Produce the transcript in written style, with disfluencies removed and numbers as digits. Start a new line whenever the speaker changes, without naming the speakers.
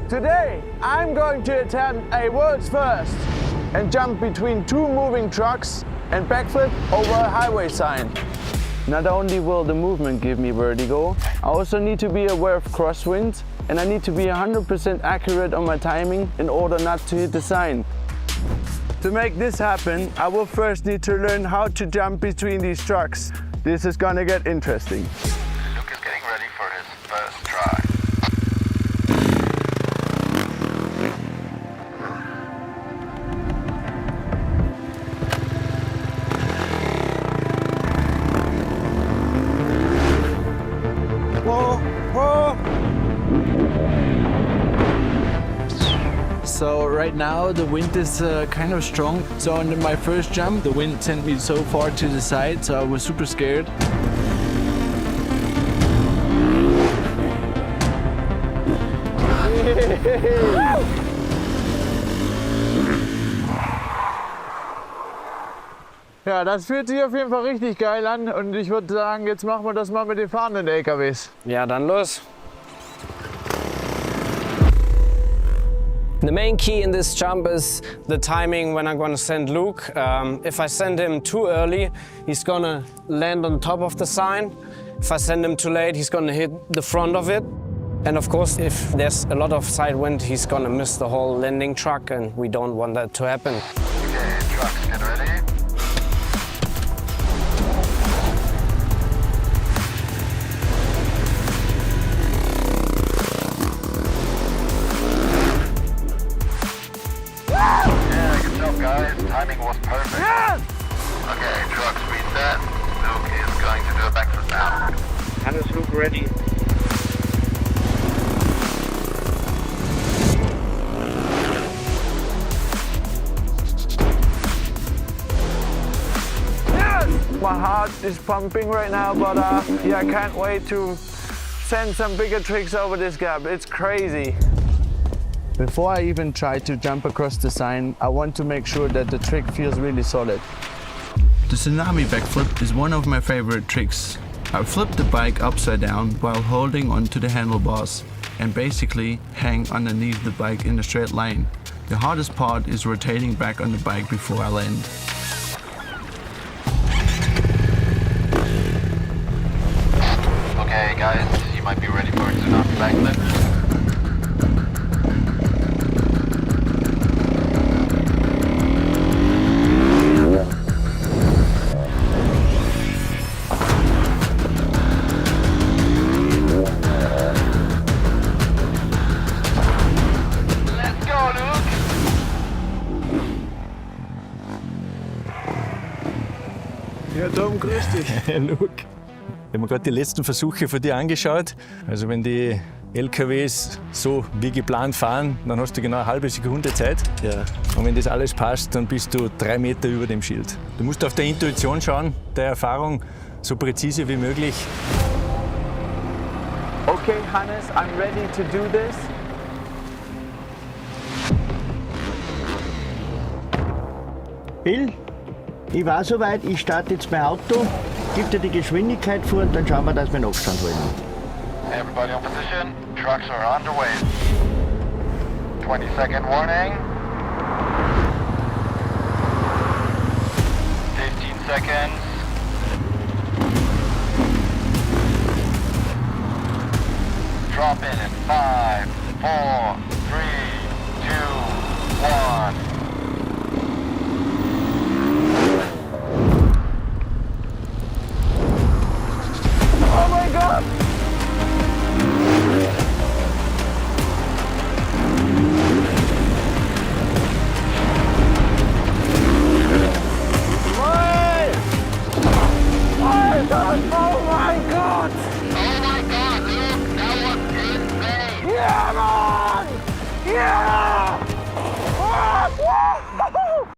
Today, I'm going to attempt a world's first and jump between two moving trucks and backflip over a highway sign. Not only will the movement give me vertigo, I also need to be aware of crosswinds and I need to be 100% accurate on my timing in order not to hit the sign. To make this happen, I will first need to learn how to jump between these trucks. This is gonna get interesting.
Luke is getting ready for his first try.
Whoa, whoa. So right now the wind is kind of strong. So on my first jump, the wind sent me so far to the side, so I was super scared. Ja, das fühlt sich auf jeden Fall richtig geil an und ich würde sagen, jetzt machen wir das mal mit den fahrenden LKWs.
Ja, dann los. The main key in this jump is the timing when I'm gonna send Luke. If I send him too early, he's gonna land on top of the sign. If I send him too late, he's gonna hit the front of it. And of course, if there's a lot of side wind, he's gonna miss the whole landing truck and we don't want that to happen.
Okay, trucks, get ready. Yeah, good job, guys. Timing was perfect.
Yes!
Okay, trucks reset. Luke is going to do a backflip now.
Hannes, Luke ready.
My heart is pumping right now, but yeah, I can't wait to send some bigger tricks over this gap. It's crazy. Before I even try to jump across the sign, I want to make sure that the trick feels really solid. The tsunami backflip is one of my favorite tricks. I flip the bike upside down while holding onto the handlebars and basically hang underneath the bike in a straight line. The hardest part is rotating back on the bike before I land.
Okay, guys, you might be ready for a tsunami backflip. Let's go, Luke!
Ja, Tom, grüß dich.
Hey Luke, ich habe mir gerade die letzten Versuche von dir angeschaut. Also wenn die LKWs so wie geplant fahren, dann hast du genau eine halbe Sekunde Zeit.
Ja.
Und wenn das alles passt, dann bist du 3 Meter über dem Schild. Du musst auf der Intuition schauen, der Erfahrung, so präzise wie möglich.
Okay, Hannes, I'm ready to do this.
Bill, ich war soweit, ich starte jetzt mein Auto, gib dir die Geschwindigkeit vor und dann schauen wir, dass wir einen Abstand halten.
Everybody in position. Trucks are underway. 20-second warning. 15 seconds. Drop in 5, 4,